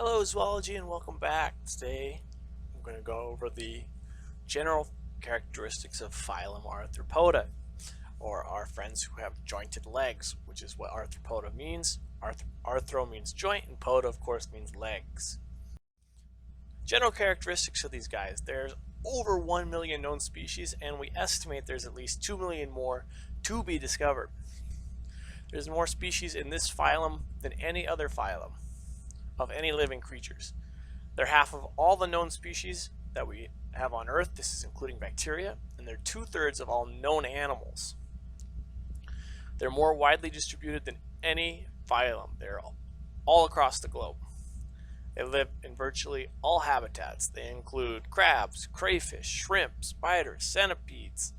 Hello zoology and welcome back. Today I'm going to go over the general characteristics of phylum Arthropoda, or our friends who have jointed legs, which is what Arthropoda means. Arthro means joint and poda of course means legs. General characteristics of these guys: there's over 1 million known species and we estimate there's at least 2 million more to be discovered. There's more species in this phylum than any other phylum of any living creatures. They're half of all the known species that we have on Earth. This is including bacteria, and they're 2/3 of all known animals. They're more widely distributed than any phylum. They're all across the globe. They live in virtually all habitats. They include crabs, crayfish, shrimp, spiders, centipedes,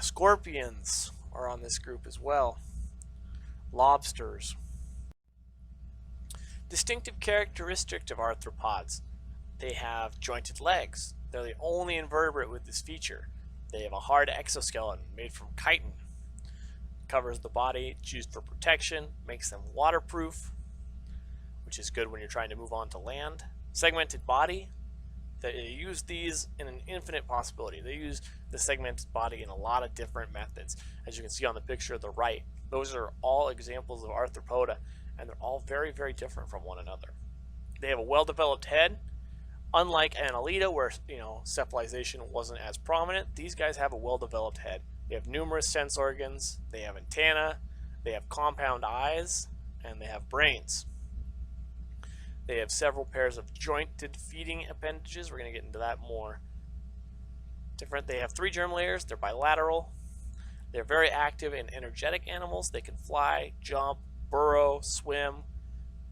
scorpions are on this group as well, lobsters. Distinctive characteristic of arthropods: they have jointed legs. They're the only invertebrate with this feature. They have a hard exoskeleton made from chitin. It covers the body. It's used for protection, makes them waterproof, which is good when you're trying to move on to land. Segmented body: they use these in an infinite possibility. They use the segmented body in a lot of different methods. As you can see on the picture at the right, those are all examples of Arthropoda, and they're all very, very different from one another. They have a well-developed head. Unlike Annelida, where cephalization wasn't as prominent, these guys have a well-developed head. They have numerous sense organs, they have antennae, they have compound eyes, and they have brains. They have several pairs of jointed feeding appendages. We're going to get into that more. They have 3 germ layers. They're bilateral. They're very active and energetic animals. They can fly, jump, burrow, swim,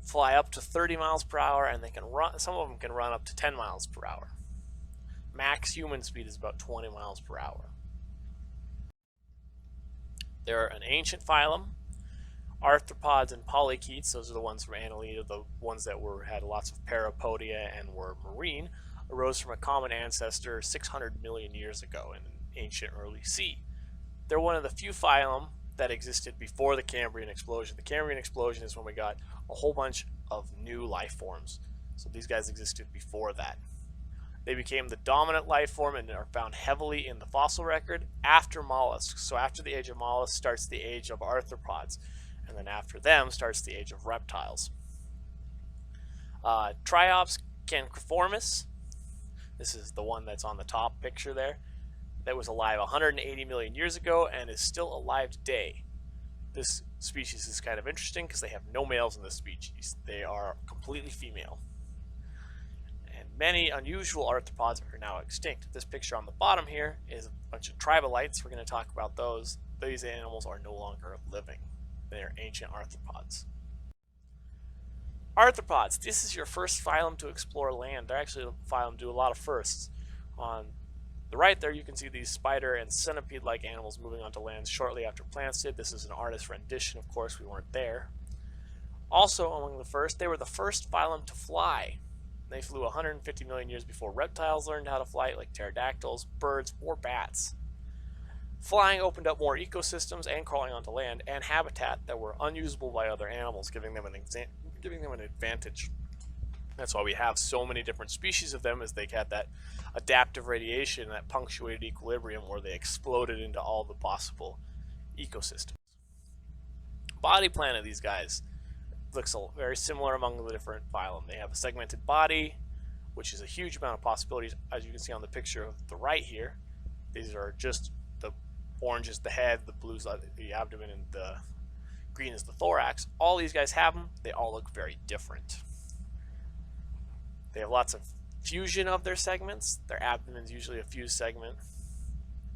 fly up to 30 miles per hour, and they can run. Some of them can run up to 10 miles per hour. Max human speed is about 20 miles per hour. They're an ancient phylum. Arthropods and polychaetes, those are the ones from Annelida, the ones that had lots of parapodia and were marine, arose from a common ancestor 600 million years ago in an ancient early sea. They're one of the few phylum that existed before the Cambrian explosion. The Cambrian explosion is when we got a whole bunch of new life forms. So these guys existed before that. They became the dominant life form and are found heavily in the fossil record after mollusks. So after the age of mollusks starts the age of arthropods, and then after them starts the age of reptiles. Triops cancroformis, this is the one that's on the top picture there, that was alive 180 million years ago and is still alive today. This species is kind of interesting because they have no males in this species. They are completely female. And many unusual arthropods are now extinct. This picture on the bottom here is a bunch of Tribolites. We're going to talk about those. These animals are no longer living. They are ancient arthropods. Arthropods. This is your first phylum to explore land. They're actually a phylum do a lot of firsts. On the right there you can see these spider and centipede-like animals moving onto land shortly after plants did. This is an artist's rendition, of course, we weren't there. Also among the first, they were the first phylum to fly. They flew 150 million years before reptiles learned how to fly, like pterodactyls, birds, or bats. Flying opened up more ecosystems and crawling onto land and habitat that were unusable by other animals, giving them an advantage. That's why we have so many different species of them, as they had that adaptive radiation, that punctuated equilibrium where they exploded into all the possible ecosystems. Body plan of these guys looks very similar among the different phylum. They have a segmented body, which is a huge amount of possibilities, as you can see on the picture of the right here. These are just the orange is the head, the blue is the abdomen, and the green is the thorax. All these guys have them. They all look very different. They have lots of fusion of their segments. Their abdomen is usually a fused segment,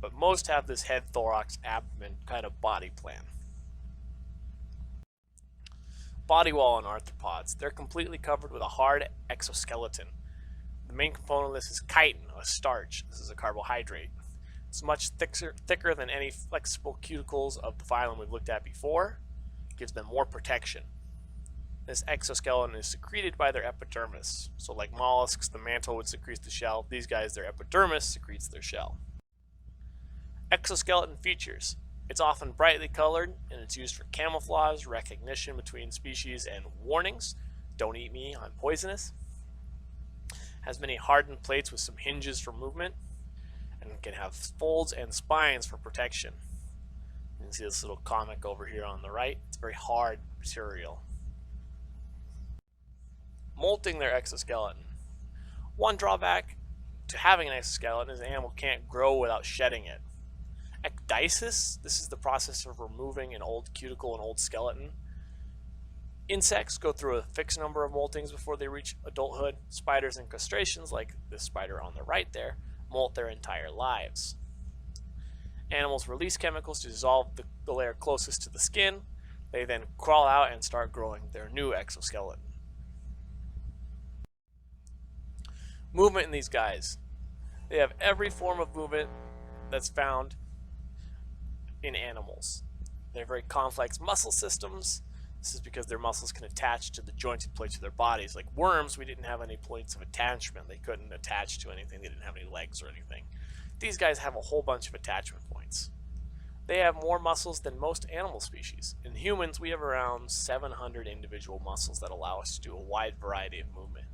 but most have this head, thorax, abdomen kind of body plan. Body wall in arthropods. They're completely covered with a hard exoskeleton. The main component of this is chitin, a starch. This is a carbohydrate. It's much thicker than any flexible cuticles of the phylum we've looked at before. It gives them more protection. This exoskeleton is secreted by their epidermis. So like mollusks, the mantle would secrete the shell. These guys, their epidermis secretes their shell. Exoskeleton features. It's often brightly colored, and it's used for camouflage, recognition between species, and warnings. Don't eat me, I'm poisonous. Has many hardened plates with some hinges for movement, and can have folds and spines for protection. You can see this little comic over here on the right. It's very hard material. Molting their exoskeleton. One drawback to having an exoskeleton is the animal can't grow without shedding it. Ecdysis, this is the process of removing an old cuticle and old skeleton. Insects go through a fixed number of moltings before they reach adulthood. Spiders and crustaceans, like this spider on the right there, molt their entire lives. Animals release chemicals to dissolve the layer closest to the skin. They then crawl out and start growing their new exoskeleton. Movement in these guys. They have every form of movement that's found in animals. They have very complex muscle systems. This is because their muscles can attach to the jointed plates of their bodies. Like worms, we didn't have any points of attachment. They couldn't attach to anything. They didn't have any legs or anything. These guys have a whole bunch of attachment points. They have more muscles than most animal species. In humans, we have around 700 individual muscles that allow us to do a wide variety of movement.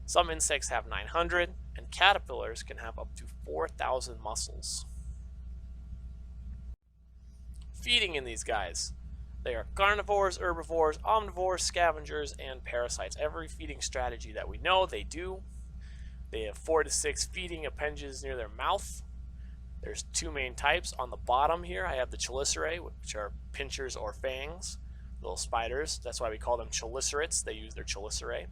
Some insects have 900, and caterpillars can have up to 4,000 muscles. Feeding in these guys. They are carnivores, herbivores, omnivores, scavengers, and parasites. Every feeding strategy that we know, they do. They have 4 to 6 feeding appendages near their mouth. There's 2 main types. On the bottom here, I have the chelicerae, which are pinchers or fangs, little spiders. That's why we call them chelicerates. They use their chelicerae.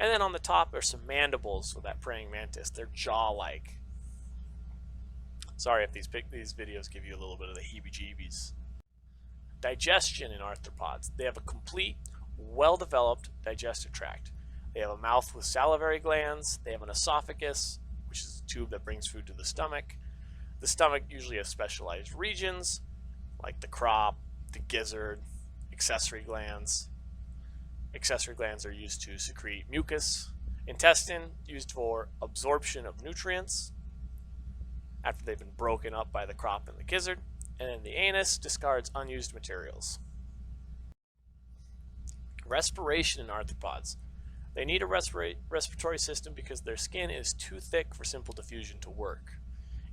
And then on the top are some mandibles with that praying mantis. They're jaw-like. Sorry if these videos give you a little bit of the heebie-jeebies. Digestion in arthropods. They have a complete, well-developed digestive tract. They have a mouth with salivary glands. They have an esophagus, which is a tube that brings food to the stomach. The stomach usually has specialized regions, like the crop, the gizzard, accessory glands. Accessory glands are used to secrete mucus. Intestine, used for absorption of nutrients after they've been broken up by the crop and the gizzard. And then the anus discards unused materials. Respiration in arthropods. They need a respiratory system because their skin is too thick for simple diffusion to work.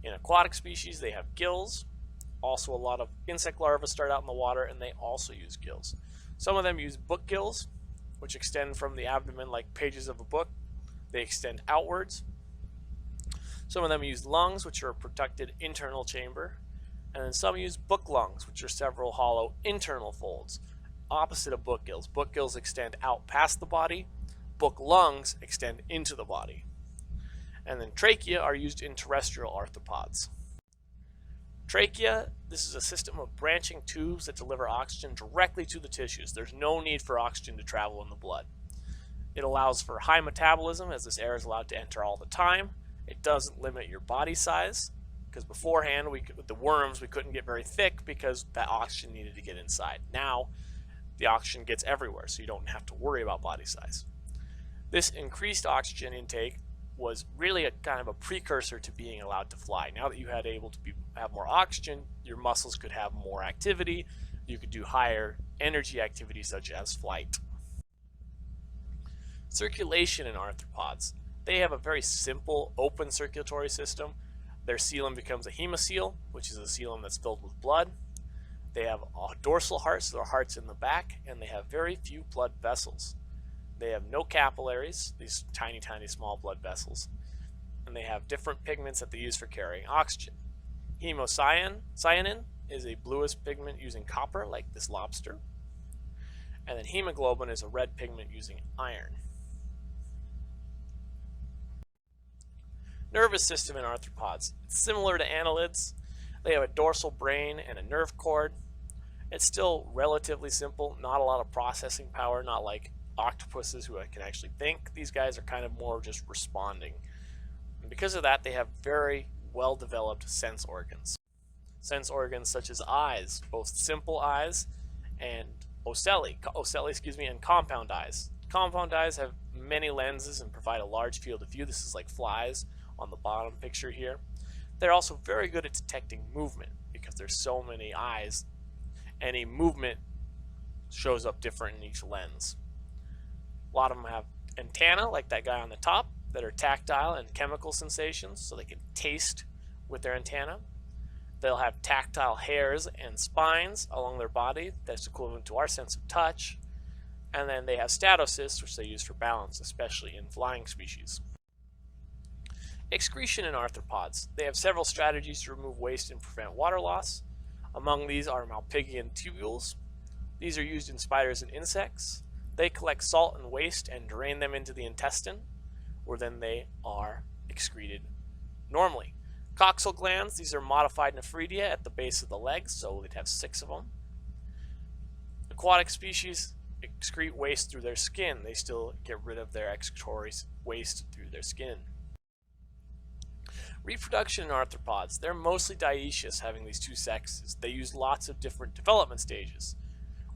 In aquatic species, they have gills. Also, a lot of insect larvae start out in the water, and they also use gills. Some of them use book gills, which extend from the abdomen like pages of a book. They extend outwards. Some of them use lungs, which are a protected internal chamber. And then some use book lungs, which are several hollow internal folds. Opposite of book gills. Book gills extend out past the body. Book lungs extend into the body. And then trachea are used in terrestrial arthropods. Trachea, this is a system of branching tubes that deliver oxygen directly to the tissues. There's no need for oxygen to travel in the blood. It allows for high metabolism, as this air is allowed to enter all the time. It doesn't limit your body size, because beforehand, with the worms, we couldn't get very thick because that oxygen needed to get inside. Now, the oxygen gets everywhere, so you don't have to worry about body size. This increased oxygen intake was really a kind of a precursor to being allowed to fly. Now that you had able to have more oxygen, your muscles could have more activity. You could do higher energy activities such as flight. Circulation in arthropods. They have a very simple open circulatory system. Their coelom becomes a hemocoel, which is a coelom that's filled with blood. They have a dorsal heart, so their heart's in the back, and they have very few blood vessels. They have no capillaries, these tiny, tiny small blood vessels, and they have different pigments that they use for carrying oxygen. Hemocyanin is a bluish pigment using copper, like this lobster, and then hemoglobin is a red pigment using iron. Nervous system in arthropods. It's similar to annelids. They have a dorsal brain and a nerve cord. It's still relatively simple, not a lot of processing power, not like octopuses who can actually think. These guys are kind of more just responding. And because of that, they have very well-developed sense organs. Sense organs such as eyes, both simple eyes and ocelli, and compound eyes. Compound eyes have many lenses and provide a large field of view. This is like flies on the bottom picture here. They're also very good at detecting movement because there's so many eyes. Any movement shows up different in each lens. A lot of them have antennae, like that guy on the top, that are tactile and chemical sensations, so they can taste with their antennae. They'll have tactile hairs and spines along their body. That's equivalent to our sense of touch. And then they have statocysts, which they use for balance, especially in flying species. Excretion in arthropods. They have several strategies to remove waste and prevent water loss. Among these are Malpighian tubules. These are used in spiders and insects. They collect salt and waste and drain them into the intestine, where then they are excreted normally. Coxal glands, these are modified nephridia at the base of the legs, so they'd have 6 of them. Aquatic species excrete waste through their skin. They still get rid of their excretory waste through their skin. Reproduction in arthropods. They're mostly dioecious, having these 2 sexes. They use lots of different development stages,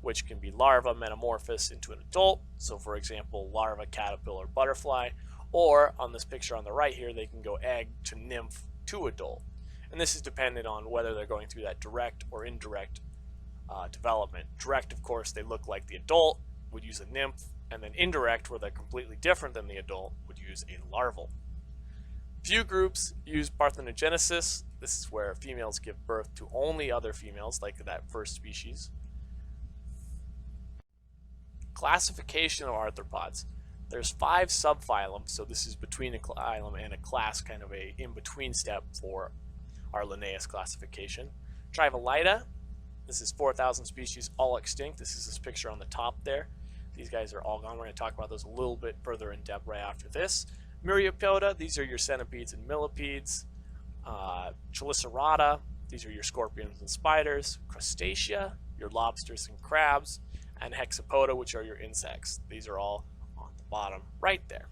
which can be larva metamorphosis into an adult. So for example, larva, caterpillar, butterfly, or on this picture on the right here, they can go egg to nymph to adult. And this is dependent on whether they're going through that direct or indirect development. Direct, of course, they look like the adult, would use a nymph, and then indirect, where they're completely different than the adult, would use a larval. Few groups use parthenogenesis. This is where females give birth to only other females, like that first species. Classification of arthropods. There's 5 subphylum, so this is between a phylum and a class, kind of a in-between step for our Linnaeus classification. Tribolita, this is 4,000 species, all extinct. This is this picture on the top there. These guys are all gone. We're going to talk about those a little bit further in depth right after this. Myriapoda, these are your centipedes and millipedes. Chelicerata, these are your scorpions and spiders. Crustacea, your lobsters and crabs. And Hexapoda, which are your insects. These are all on the bottom right there.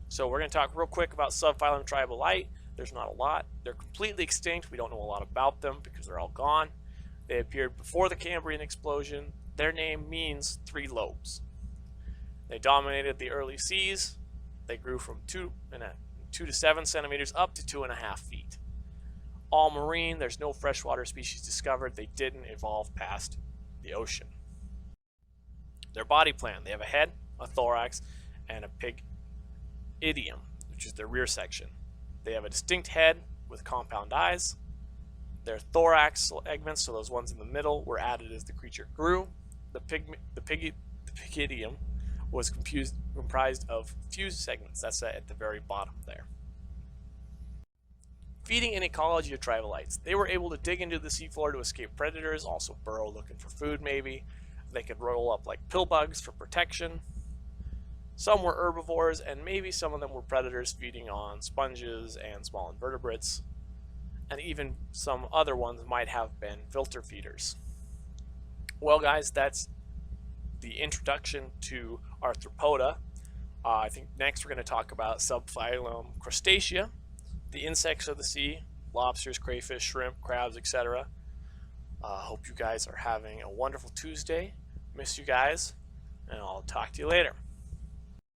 So we're going to talk real quick about Subphylum Tribolite. There's not a lot. They're completely extinct. We don't know a lot about them because they're all gone. They appeared before the Cambrian explosion. Their name means 3 lobes. They dominated the early seas. They grew from 2 to 7 centimeters up to 2.5 feet. All marine, there's no freshwater species discovered. They didn't evolve past the ocean. Their body plan, they have a head, a thorax, and a pygidium, which is their rear section. They have a distinct head with compound eyes. Their thorax segments, so those ones in the middle, were added as the creature grew. The pygidium was comprised of fused segments. That's at the very bottom there. Feeding and ecology of Tribolites. They were able to dig into the seafloor to escape predators, also burrow looking for food maybe. They could roll up like pill bugs for protection. Some were herbivores, and maybe some of them were predators feeding on sponges and small invertebrates. And even some other ones might have been filter feeders. Well guys, that's the introduction to Arthropoda. I think next we're going to talk about subphylum Crustacea, the insects of the sea, lobsters, crayfish, shrimp, crabs, etc. Hope you guys are having a wonderful Tuesday. Miss you guys, and I'll talk to you later.